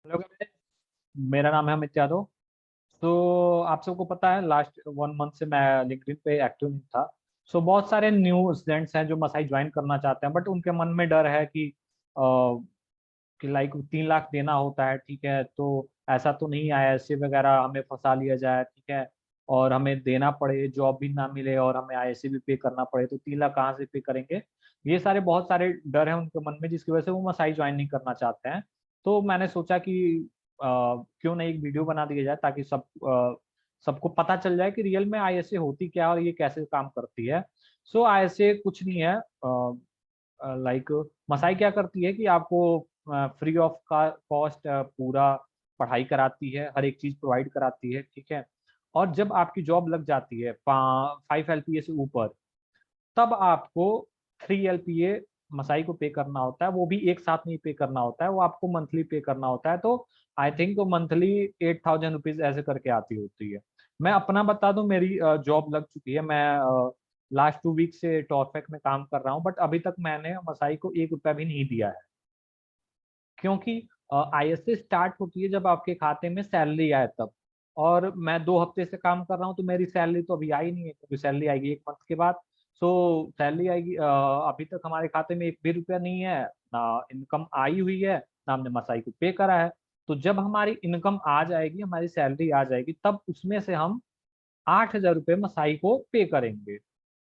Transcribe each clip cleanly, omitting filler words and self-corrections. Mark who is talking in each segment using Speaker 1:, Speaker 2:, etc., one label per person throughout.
Speaker 1: Hello guys, मेरा नाम है अमित यादव। तो आप सबको पता है लास्ट 1 मंथ से मैं लिंक्डइन पे एक्टिव नहीं था। बहुत सारे न्यू स्टूडेंट्स हैं जो मसाई ज्वाइन करना चाहते हैं, बट उनके मन में डर है कि लाइक 3 लाख देना होता है। ठीक है, तो ऐसा तो नहीं आईएससी वगैरह हमें फंसा लिया जाए। ठीक है, और हमें देना पड़े, जॉब भी ना मिले और हमें आईएससी भी पे करना पड़े, तो 3 लाख कहाँ से पे करेंगे। ये सारे बहुत सारे डर हैं उनके मन में, जिसकी वजह से वो मसाई ज्वाइन नहीं करना चाहते हैं। तो मैंने सोचा कि क्यों नहीं एक वीडियो बना दिया जाए, ताकि सबको पता चल जाए कि रियल में आईएसए होती क्या है और ये कैसे काम करती है। आईएसए कुछ नहीं है। लाइक मसाई क्या करती है कि आपको फ्री ऑफ कॉस्ट पूरा पढ़ाई कराती है, हर एक चीज प्रोवाइड कराती है। ठीक है, और जब आपकी जॉब लग जाती है 5 LPA से ऊपर, तब आपको 3 LPA मसाई को पे करना होता है। वो भी एक साथ नहीं पे करना होता है, वो आपको मंथली पे करना होता है। तो आई थिंक मंथली 8,000 रुपीज ऐसे करके आती होती है। मैं अपना बता दूं, मेरी जॉब लग चुकी है। मैं लास्ट 2 वीक से टॉरफेक में काम कर रहा हूँ, बट अभी तक मैंने मसाई को 1 रुपया भी नहीं दिया है। क्योंकि आईएसए स्टार्ट होती है जब आपके खाते में सैलरी आए तब। और मैं 2 हफ्ते से काम कर रहा हूँ, तो मेरी सैलरी तो अभी आई नहीं है, क्योंकि सैलरी आएगी 1 मंथ के बाद। सैलरी आएगी। अभी तक हमारे खाते में एक भी रुपया नहीं है, ना इनकम आई हुई है, ना हमने मसाई को पे करा है। तो जब हमारी इनकम आ जाएगी, हमारी सैलरी आ जाएगी, तब उसमें से हम 8,000 रुपये मसाई को पे करेंगे।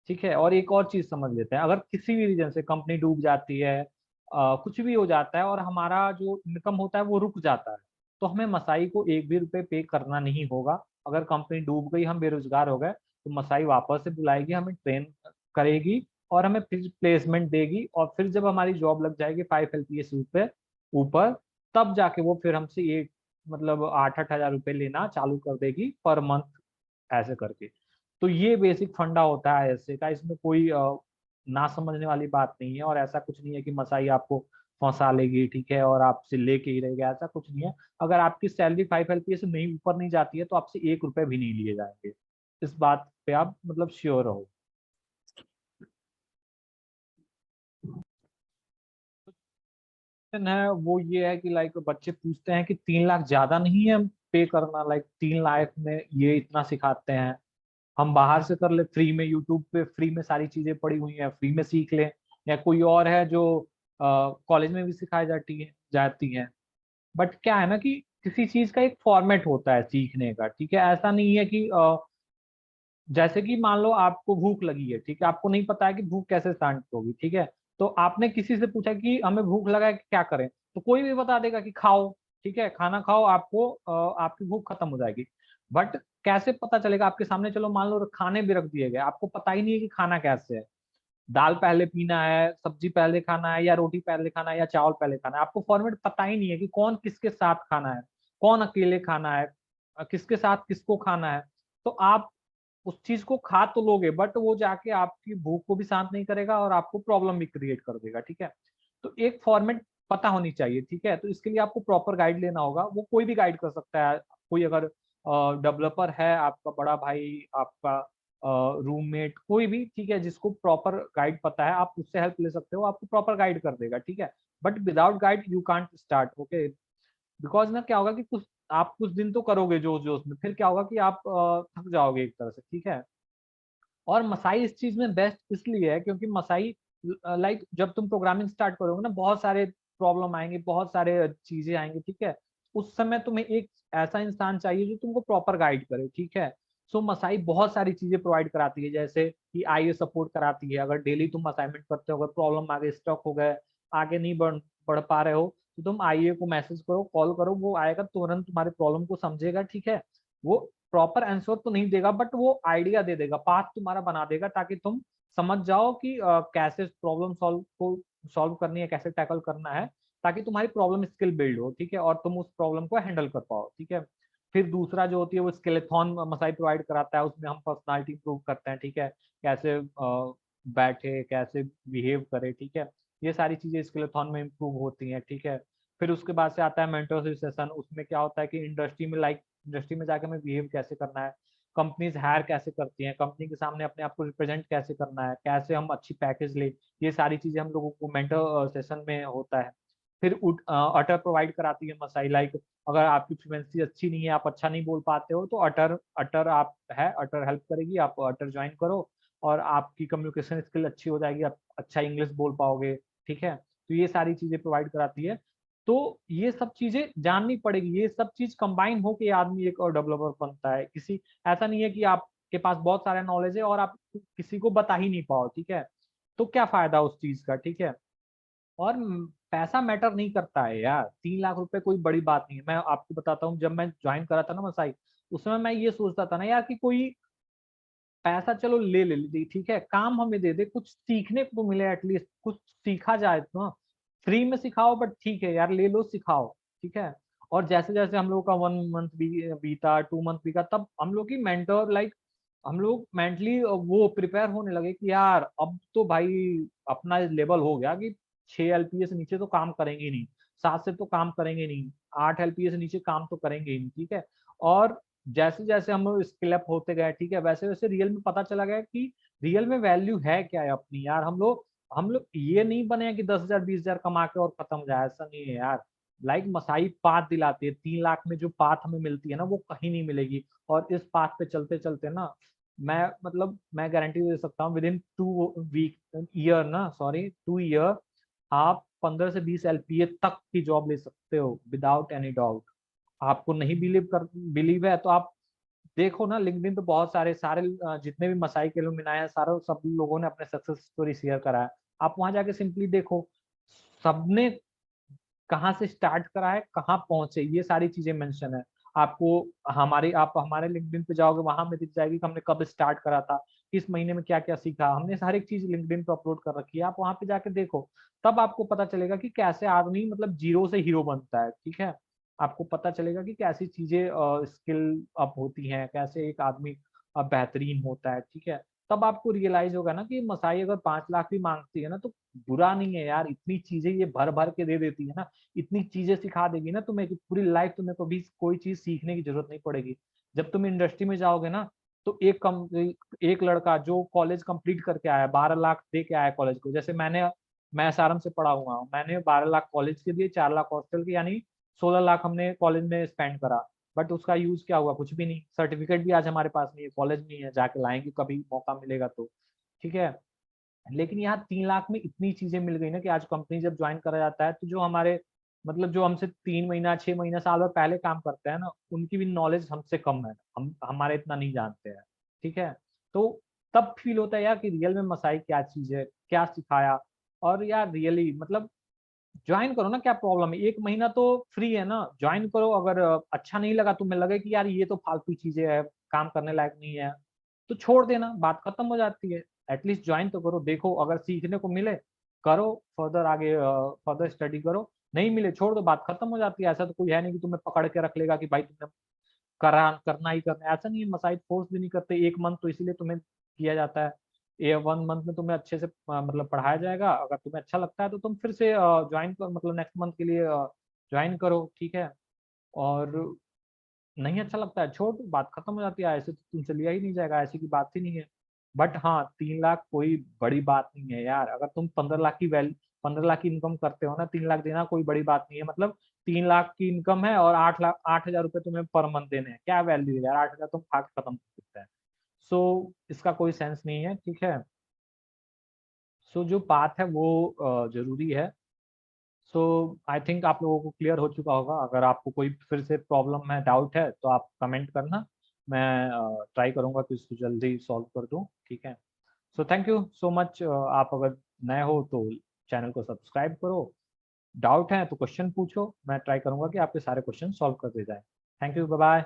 Speaker 1: ठीक है, और एक और चीज समझ लेते हैं, अगर किसी भी रीजन से कंपनी डूब जाती है, कुछ भी हो जाता है और हमारा जो इनकम होता है वो रुक जाता है, तो हमें मसाई को एक भी रुपये पे करना नहीं होगा। अगर कंपनी डूब गई, हम बेरोजगार हो गए, तो मसाई वापस से बुलाएगी, हमें ट्रेन करेगी और हमें फिर प्लेसमेंट देगी। और फिर जब हमारी जॉब लग जाएगी 5 LPA से ऊपर ऊपर, तब जाके वो फिर हमसे एक मतलब 8-8 हजार रुपये लेना चालू कर देगी पर मंथ, ऐसे करके। तो ये बेसिक फंडा होता है ऐसे का। इसमें कोई ना समझने वाली बात नहीं है, और ऐसा कुछ नहीं है कि मसाई आपको फंसा लेगी, ठीक है, और आपसे लेके ही रहेगा, ऐसा कुछ नहीं है। अगर आपकी सैलरी 5 LPA से नहीं ऊपर नहीं जाती है, तो आपसे 1 रुपए भी नहीं लिए जाएंगे। इस बात पे आप मतलब श्योर रहो। है वो ये है कि लाइक बच्चे पूछते हैं कि 3 लाख ज्यादा नहीं है पे करना, लाइक 3 लाख में ये इतना सिखाते हैं, हम बाहर से कर ले फ्री में, यूट्यूब पे फ्री में सारी चीजें पड़ी हुई हैं, फ्री में सीख लें। या कोई और है जो कॉलेज में भी सिखाई जाती हैं। बट क्या है ना कि किसी चीज का एक फॉर्मेट होता है सीखने का। ठीक है, ऐसा नहीं है कि जैसे कि मान लो आपको भूख लगी है, ठीक है, आपको नहीं पता है कि भूख कैसे शांत होगी। ठीक है, तो आपने किसी से पूछा कि हमें भूख लगा है कि क्या करें, तो कोई भी बता देगा कि खाओ। ठीक है, खाना खाओ, आपको आपकी भूख खत्म हो जाएगी। बट कैसे पता चलेगा आपके सामने, चलो मान लो खाने भी रख दिए गए, आपको पता ही नहीं है कि खाना कैसे है। दाल पहले पीना है, सब्जी पहले खाना है, या रोटी पहले खाना है, या चावल पहले खाना है, आपको फॉर्मेट पता ही नहीं है कि कौन किसके साथ खाना है, कौन अकेले खाना है, किसके साथ किसको खाना है। तो आप उस चीज को खा तो लोगे, बट वो जाके आपकी भूख को भी शांत नहीं करेगा और आपको प्रॉब्लम भी क्रिएट कर देगा। ठीक है, तो एक फॉर्मेट पता होनी चाहिए। ठीक है, तो इसके लिए आपको प्रॉपर गाइड लेना होगा। वो कोई भी गाइड कर सकता है। कोई अगर डेवलपर है, आपका बड़ा भाई, आपका रूममेट, कोई भी, ठीक है, जिसको प्रॉपर गाइड पता है, आप उससे हेल्प ले सकते हो, आपको प्रॉपर गाइड कर देगा। ठीक है, but without guide you can't start. Okay, because ना क्या होगा कि आप कुछ दिन तो करोगे जोश जोश में, फिर क्या होगा कि आप थक जाओगे एक तरह से। ठीक है, और मसाई इस चीज में बेस्ट इसलिए है क्योंकि मसाई लाइक जब तुम प्रोग्रामिंग स्टार्ट करोगे ना, बहुत सारे प्रॉब्लम आएंगे, बहुत सारे चीजें आएंगी। ठीक है, उस समय तुम्हें एक ऐसा इंसान चाहिए जो तुमको प्रॉपर गाइड करे। ठीक है, मसाई बहुत सारी चीजें प्रोवाइड कराती है, जैसे कि आईए सपोर्ट कराती है। अगर डेली तुम असाइनमेंट करते हो, अगर प्रॉब्लम आ गई, स्टक हो गए, आगे नहीं बढ़ पा रहे हो, तो तुम आईए को मैसेज करो, कॉल करो, वो आएगा तुरंत तुम्हारे प्रॉब्लम को समझेगा। ठीक है, वो प्रॉपर आंसर तो नहीं देगा, बट वो आइडिया दे देगा, पाथ तुम्हारा बना देगा, ताकि तुम समझ जाओ कि कैसे प्रॉब्लम सॉल्व करनी है, कैसे टैकल करना है, ताकि तुम्हारी प्रॉब्लम स्किल बिल्ड हो। ठीक है, और तुम उस प्रॉब्लम को हैंडल कर पाओ। ठीक है, फिर दूसरा जो होती है वो स्केलेथॉन मसाई प्रोवाइड कराता है, उसमें हम पर्सनालिटी इंप्रूव करते हैं। ठीक है, कैसे बैठे, कैसे बिहेव करे। ठीक है, ये सारी चीजें स्केलेथॉन में इंप्रूव होती हैं। ठीक है, फिर उसके बाद से आता है मेंटरशिप सेशन। उसमें क्या होता है कि इंडस्ट्री में जाकर हमें बिहेव कैसे करना है, कंपनीज हायर कैसे करती हैं, कंपनी के सामने अपने आप को रिप्रेजेंट कैसे करना है, कैसे हम अच्छी पैकेज ले, ये सारी चीजें हम लोगों को मेंटर सेशन में होता है। फिर अटर प्रोवाइड कराती है मसाई, लाइक अगर आपकी फ्लुएंसी अच्छी नहीं है, आप अच्छा नहीं बोल पाते हो, तो अटर अटर आप है, अटर हेल्प करेगी, आप अटर ज्वाइन करो और आपकी कम्युनिकेशन स्किल अच्छी हो जाएगी, आप अच्छा इंग्लिश बोल पाओगे, ठीक है। तो ये सारी चीजें प्रोवाइड कराती है। तो ये सब चीजें जाननी पड़ेगी, ये सब चीज कंबाइन होके आदमी एक और डेवलपर बनता है। किसी ऐसा नहीं है कि आपके पास बहुत सारा नॉलेज है और आप किसी को बता ही नहीं पाओ, ठीक है, तो क्या फायदा उस चीज का, ठीक है। और पैसा मैटर नहीं करता है यार, 3 लाख रुपए कोई बड़ी बात नहीं है। मैं आपको बताता हूँ, जब मैं ज्वाइन करा था ना मसाई, उस समय मैं ये सोचता था ना यार कि कोई पैसा चलो ले ली, ठीक है, काम हमें दे दे, कुछ सीखने को तो मिले, एटलीस्ट कुछ सीखा जाए तो ना। फ्री में सिखाओ बट ठीक है यार, ले लो सिखाओ, ठीक है। और जैसे जैसे हम लोग का 1 मंथ बीता, 2 मंथ बीता, तब हम लोग की मेंटर लाइक हम लोग मेंटली वो प्रिपेयर होने लगे कि यार अब तो भाई अपना लेवल हो गया कि 6 LPA से नीचे तो काम करेंगे ही नहीं, 7 से तो काम करेंगे नहीं, 8 LPA से नीचे काम तो करेंगे ही नहीं, ठीक है। और जैसे जैसे हम लोग स्किल अप होते गए, ठीक है, वैसे वैसे रियल में पता चला गया कि रियल में वैल्यू है क्या है अपनी यार। हम लोग ये नहीं बने हैं कि 10,000 20,000 कमा के और खत्म हो जाए, ऐसा नहीं है यार। लाइक मसाई पाथ दिलाती है, 3 लाख में जो पाथ हमें मिलती है ना, वो कहीं नहीं मिलेगी। और इस पाथ पे चलते चलते ना, मैं गारंटी दे सकता हूँ, विद इन 2 ईयर ना, सॉरी 2 ईयर, आप 15 से 20 LPA तक की जॉब ले सकते हो विदाउट एनी डाउट। आपको नहीं बिलीव है तो आप देखो ना, लिंक्डइन पे बहुत सारे सारे जितने भी मसाई के एलुमनाई हैं, सारे सब लोगों ने अपने सक्सेस स्टोरी शेयर करा है। आप वहां जाके सिंपली देखो, सबने कहाँ से स्टार्ट करा है, कहाँ पहुंचे, ये सारी चीजें मेंशन है। आपको आप हमारे लिंक्डइन पे जाओगे, वहां में दिख जाएगी कि हमने कब स्टार्ट करा था, किस महीने में क्या क्या सीखा, हमने हर एक चीज लिंक्डइन पे अपलोड कर रखी है। आप वहां पे जाके देखो, तब आपको पता चलेगा कि कैसे आदमी मतलब जीरो से हीरो बनता है, ठीक है। आपको पता चलेगा कि कैसी चीजें स्किल अप होती हैं, कैसे एक आदमी बेहतरीन होता है, ठीक है। तब आपको रियलाइज होगा ना कि मसाई अगर 5 लाख भी मांगती है ना, तो बुरा नहीं है यार, इतनी चीजें ये भर भर के दे देती है ना, इतनी चीजें सिखा देगी ना तुम्हें कि पूरी लाइफ तुम्हें कभी कोई चीज सीखने की जरूरत नहीं पड़ेगी। जब तुम इंडस्ट्री में जाओगे ना, तो एक लड़का जो कॉलेज कंप्लीट करके आया, 12 लाख दे के आया कॉलेज को, जैसे मैं एसआरएम से पढ़ा हुआ हूँ, मैंने 12 लाख कॉलेज के दिए, 4 लाख हॉस्टल के, यानी 16 लाख हमने कॉलेज में स्पेंड करा। बट उसका यूज क्या हुआ, कुछ भी नहीं। सर्टिफिकेट भी आज हमारे पास नहीं है, कॉलेज नहीं है, जाके लाएंगे कभी मौका मिलेगा तो, ठीक है। लेकिन यहाँ 3 लाख में इतनी चीजें मिल गई ना कि आज कंपनी जब ज्वाइन करा जाता है, तो जो हमारे मतलब जो हमसे 3 महीना 6 महीना साल और पहले काम करते हैं ना, उनकी भी नॉलेज हमसे कम है, हम हमारे इतना नहीं जानते हैं, ठीक है। तो तब फील होता है यार कि रियल में मसाई क्या चीज है, क्या सिखाया। और यार रियली मतलब ज्वाइन करो ना, क्या प्रॉब्लम है, 1 महीना तो फ्री है ना, ज्वाइन करो। अगर अच्छा नहीं लगा, तुम्हें लगे कि यार ये तो फालतू चीजें है, काम करने लायक नहीं है, तो छोड़ देना, बात खत्म हो जाती है। एटलीस्ट ज्वाइन तो करो, देखो अगर सीखने को मिले, करो, फर्दर आगे फर्दर स्टडी करो, नहीं मिले छोड़ दो, बात खत्म हो जाती है। ऐसा तो कोई है नहीं कि तुम्हें पकड़ के रख लेगा कि भाई तुमने करना ही करना है, ऐसा नहीं है। मसाइद फोर्स भी नहीं करते, 1 मंथ तो इसीलिए तुम्हें किया जाता है। ये 1 मंथ में तुम्हें अच्छे से मतलब पढ़ाया जाएगा, अगर तुम्हें अच्छा लगता है तो तुम फिर से ज्वाइन कर, मतलब नेक्स्ट मंथ के लिए ज्वाइन करो, ठीक है। और नहीं अच्छा लगता है छोड़ दो, बात खत्म हो जाती है, ऐसे तो तुमसे लिया ही नहीं जाएगा, ऐसी की बात ही नहीं है। बट हाँ, 3 लाख कोई बड़ी बात नहीं है यार, अगर तुम 15 लाख की 15 लाख की इनकम करते हो ना, 3 लाख देना कोई बड़ी बात नहीं है। मतलब 3 लाख की इनकम है और 8 लाख 8,000 रुपये तुम्हें पर मंथ देने हैं, क्या वैल्यू है यार, 8,000 तुम खा के खत्म कर सकते हैं। सो इसका कोई सेंस नहीं है, ठीक है। सो जो बात है वो जरूरी है। सो आई थिंक आप लोगों को क्लियर हो चुका होगा। अगर आपको कोई फिर से प्रॉब्लम है, डाउट है, तो आप कमेंट करना, मैं ट्राई करूंगा कि इसको जल्दी सॉल्व कर दूं, ठीक है। So thank you so much. आप अगर नए हो तो चैनल को सब्सक्राइब करो, डाउट है तो क्वेश्चन पूछो, मैं ट्राई करूंगा कि आपके सारे क्वेश्चन सॉल्व कर दे जाए। Thank you, bye bye.